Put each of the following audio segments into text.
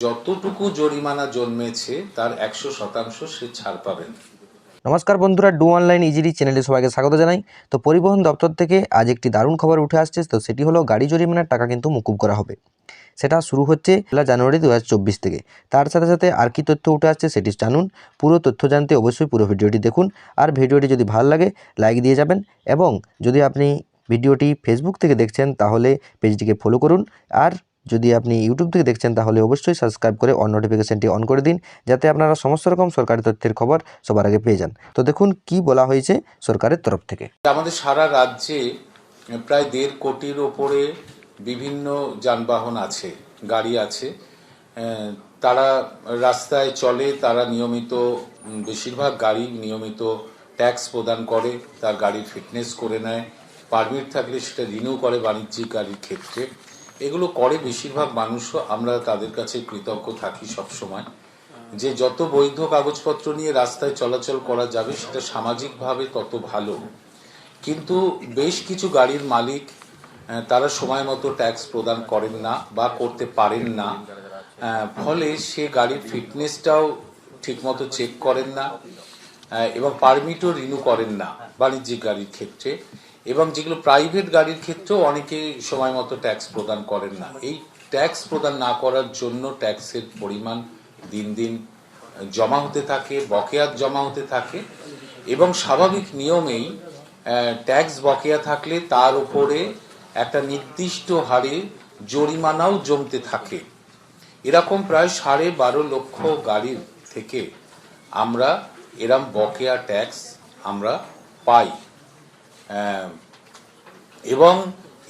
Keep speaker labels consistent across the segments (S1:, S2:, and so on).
S1: যতটুকু জরিমানা জন্মেছে তার 100% সে ছাড় পাবেন।
S2: নমস্কার বন্ধুরা, ডু অনলাইন ইজিলি চ্যানেলে সবাইকে স্বাগত জানাই। তো পরিবহন দপ্তর থেকে আজ একটি দারুণ খবর উঠে আসছে। তো সেটি হলো গাড়ি জরিমানার টাকা কিন্তু মকুব করা হবে। সেটা শুরু হচ্ছে 1 জানুয়ারি 2024 থেকে। তার সাথে সাথে আর কি তথ্য উঠে আসছে সেটি জানুন। পুরো তথ্য জানতে অবশ্যই পুরো ভিডিওটি দেখুন। আর ভিডিওটি যদি ভালো লাগে লাইক দিয়ে যাবেন, এবং যদি আপনি ভিডিওটি ফেসবুক থেকে দেখছেন তাহলে পেজটিকে ফলো করুন। আর যদি আপনি ইউটিউব থেকে দেখছেন তাহলে অবশ্যই সাবস্ক্রাইব করে অন নোটিফিকেশনটি অন করে দিন, যাতে আপনারা সমস্ত রকম সরকারি তথ্যের খবর সবার আগে পেয়ে যান। তো দেখুন কি বলা হয়েছে সরকারের তরফ থেকে।
S1: আমাদের সারা রাজ্যে প্রায় 1.5 কোটির ওপরে বিভিন্ন যানবাহন আছে, গাড়ি আছে। তারা রাস্তায় চলে, তারা নিয়মিত, বেশিরভাগ গাড়ি নিয়মিত ট্যাক্স প্রদান করে, তার গাড়ির ফিটনেস করে নেয়, পারমিট থাকলে সেটা রিনিউ করে বাণিজ্যিক গাড়ির ক্ষেত্রে। এগুলো করে বেশিরভাগ মানুষও। আমরা তাদের কাছে কৃতজ্ঞ থাকি সবসময় যে যত বৈধ কাগজপত্র নিয়ে রাস্তায় চলাচল করা যাবে সেটা সামাজিকভাবে তত ভালো। কিন্তু বেশ কিছু গাড়ির মালিক তারা সময় মতো ট্যাক্স প্রদান করেন না বা করতে পারেন না, ফলে সে গাড়ির ফিটনেসটাও ঠিকমতো চেক করেন না এবং পারমিটও রিনিউ করেন না বাণিজ্যিক গাড়ির ক্ষেত্রে। এবং যেগুলো প্রাইভেট গাড়ির ক্ষেত্রেও অনেকে সময় মতো ট্যাক্স প্রদান করেন না। এই ট্যাক্স প্রদান না করার জন্য ট্যাক্সের পরিমাণ দিন দিন জমা হতে থাকে, বকেয়া জমা হতে থাকে, এবং স্বাভাবিক নিয়মেই ট্যাক্স বকেয়া থাকলে তার উপরে একটা নির্দিষ্ট হারে জরিমানাও জমতে থাকে। এরকম প্রায় 12.5 লক্ষ গাড়ির থেকে আমরা এরম বকেয়া ট্যাক্স আমরা পাই। এবং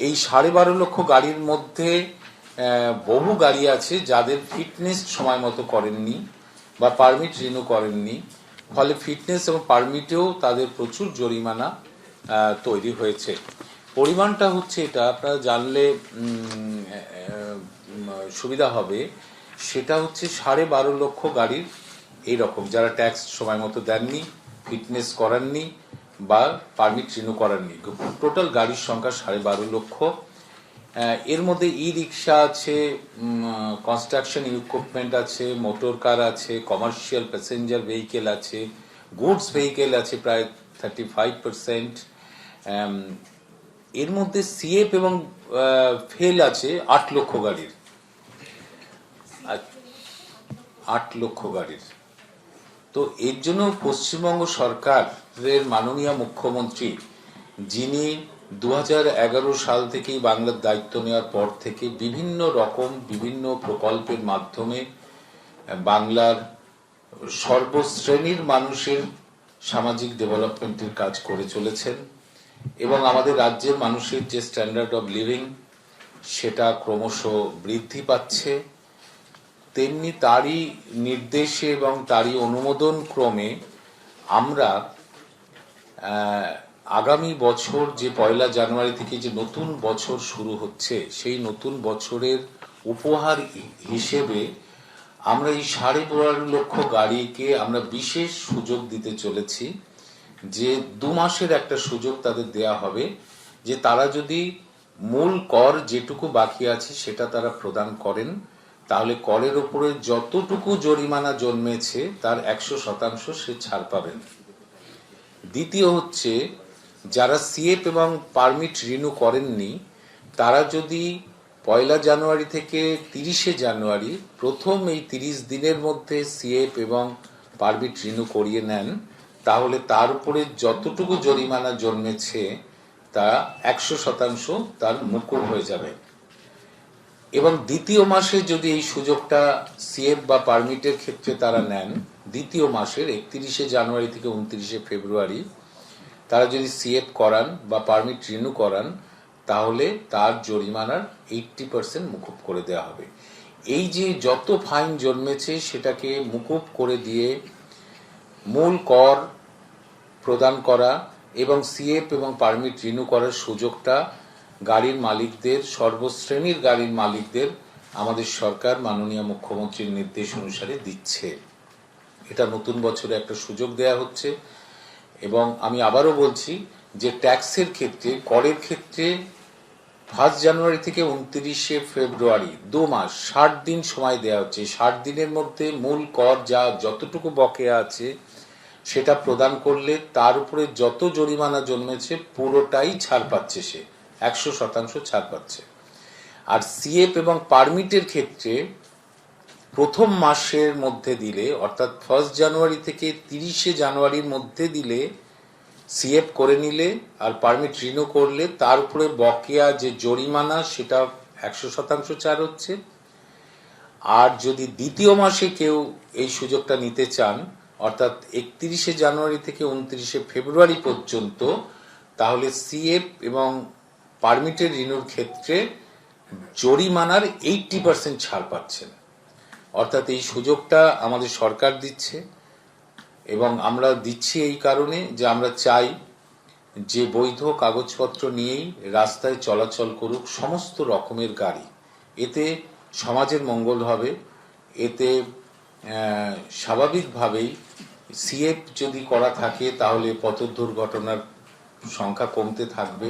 S1: এই 12.5 লক্ষ গাড়ির মধ্যে বহু গাড়ি আছে যাদের ফিটনেস সময় মতো করেননি বা পারমিট রিনিউ করেননি, ফলে ফিটনেস এবং পারমিটেও তাদের প্রচুর জরিমানা তৈরি হয়েছে। পরিমাণটা হচ্ছে, এটা আপনারা জানলে সুবিধা হবে, সেটা হচ্ছে 12.5 লক্ষ গাড়ির এইরকম যারা ট্যাক্স সময় মতো দেননি, ফিটনেস করাননি বা পারমিট রিনিউ করাননি। টোটাল গাড়ির সংখ্যা 12.5 লক্ষ। এর মধ্যে ই রিক্সা আছে, কনস্ট্রাকশন ইকুইপমেন্ট আছে, মোটর কার আছে, কমার্শিয়াল প্যাসেঞ্জার ভেহিকেল আছে, গুডস ভেহিকেল আছে প্রায় 35%। এর মধ্যে সিএফ এবং ফেল আছে 8 লক্ষ গাড়ির। 8 লক্ষ গাড়ির। তো এর জন্য পশ্চিমবঙ্গ সরকারের মাননীয় মুখ্যমন্ত্রী, যিনি 2011 সাল থেকেই বাংলার দায়িত্ব নেওয়ার পর থেকে বিভিন্ন প্রকল্পের মাধ্যমে বাংলার সর্বশ্রেণীর মানুষের সামাজিক ডেভেলপমেন্টের কাজ করে চলেছেন, এবং আমাদের রাজ্যের মানুষের যে স্ট্যান্ডার্ড অফ লিভিং সেটা ক্রমশ বৃদ্ধি পাচ্ছে। তেমনি তারই নির্দেশে এবং তারই অনুমোদন ক্রমে আমরা আগামী বছর যে 1 জানুয়ারি থেকে যে নতুন বছর শুরু হচ্ছে, সেই নতুন বছরের উপহার হিসেবে আমরা এই 12.5 লক্ষ গাড়িকে আমরা বিশেষ সুযোগ দিতে চলেছি। যে 2 মাসের একটা সুযোগ তাদের দেয়া হবে, যে তারা যদি মূল কর যেটুকু বাকি আছে সেটা তারা প্রদান করেন, তাহলে করের উপরে যতটুকু জরিমানা জন্মেছে তার 100% সে ছাড় পাবেন। দ্বিতীয় হচ্ছে, যারা সিএফ এবং পারমিট রিনিউ করেননি তারা যদি 1 জানুয়ারি থেকে 30 জানুয়ারি প্রথম এই 30 দিনের মধ্যে সিএফ এবং পারমিট রিনিউ করিয়ে নেন, তাহলে তার উপরে যতটুকু জরিমানা জন্মেছে তা 100% তার মুকুব হয়ে যাবে। এবং দ্বিতীয় মাসে যদি এই সুযোগটা সিএফ বা পারমিটের ক্ষেত্রে তারা নেন, দ্বিতীয় মাসের 31 জানুয়ারি থেকে 29 ফেব্রুয়ারি তারা যদি সিএফ করান বা পারমিট রিনিউ করান, তাহলে তার জরিমানার 80% মুকুব করে দেওয়া হবে। এই যে যত ফাইন জন্মেছে সেটাকে মুকুব করে দিয়ে মূল কর প্রদান করা এবং সিএফ এবং পারমিট রিনিউ করার সুযোগটা গাড়ির মালিকদের, সর্বশ্রেণীর গাড়ির মালিকদের আমাদের সরকার মাননীয় মুখ্যমন্ত্রীর নির্দেশ অনুসারে দিচ্ছে। এটা নতুন বছরে একটা সুযোগ দেয়া হচ্ছে। এবং আমি আবারও বলছি যে ট্যাক্সের ক্ষেত্রে, করের ক্ষেত্রে 1 জানুয়ারি থেকে 29 ফেব্রুয়ারি 2 মাস 60 দিন সময় দেওয়া হচ্ছে। 60 দিনের মধ্যে মূল কর যা যতটুকু বকেয়া আছে সেটা প্রদান করলে তার উপরে যত জরিমানা জন্মেছে পুরোটাই ছাড় পাচ্ছে, সে 100% ছাড় পাচ্ছে। আর সিএফ এবং পারমিটের ক্ষেত্রে প্রথম মাসের মধ্যে দিলে, অর্থাৎ 1 জানুয়ারি থেকে 30 জানুয়ারির মধ্যে দিলে, সিএফ করে নিলে আর পারমিট রিনিউ করলে তার উপরে বকেয়া যে জরিমানা সেটা 100% ছাড় হচ্ছে। আর যদি দ্বিতীয় মাসে কেউ এই সুযোগটা নিতে চান, অর্থাৎ 31 জানুয়ারি থেকে 29 ফেব্রুয়ারি পর্যন্ত, তাহলে সিএফ এবং পারমিটের রিনিউর ক্ষেত্রে জরিমানার 80% ছাড় পাচ্ছেন। অর্থাৎ এই সুযোগটা আমাদের সরকার দিচ্ছে এবং আমরা দিচ্ছি এই কারণে যে আমরা চাই যে বৈধ কাগজপত্র নিয়েই রাস্তায় চলাচল করুক সমস্ত রকমের গাড়ি। এতে সমাজের মঙ্গল হবে, এতে স্বাভাবিকভাবেই সিএফ যদি করা থাকে তাহলে পথ দুর্ঘটনার সংখ্যা কমতে থাকবে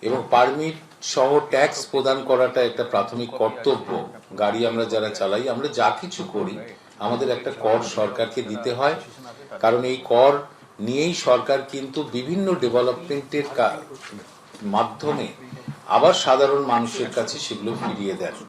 S1: এবং পারমিট সহ ট্যাক্স প্রদান করাটা একটা প্রাথমিক কর্তব্য। গাড়ি আমরা যারা চালাই, আমরা যা কিছু করি, আমাদের একটা কর সরকারকে দিতে হয়, কারণ এই কর নিয়েই সরকার কিন্তু বিভিন্ন ডেভেলপমেন্টের মাধ্যমে আবার সাধারণ মানুষের কাছে সেগুলো ফিরিয়ে দেন।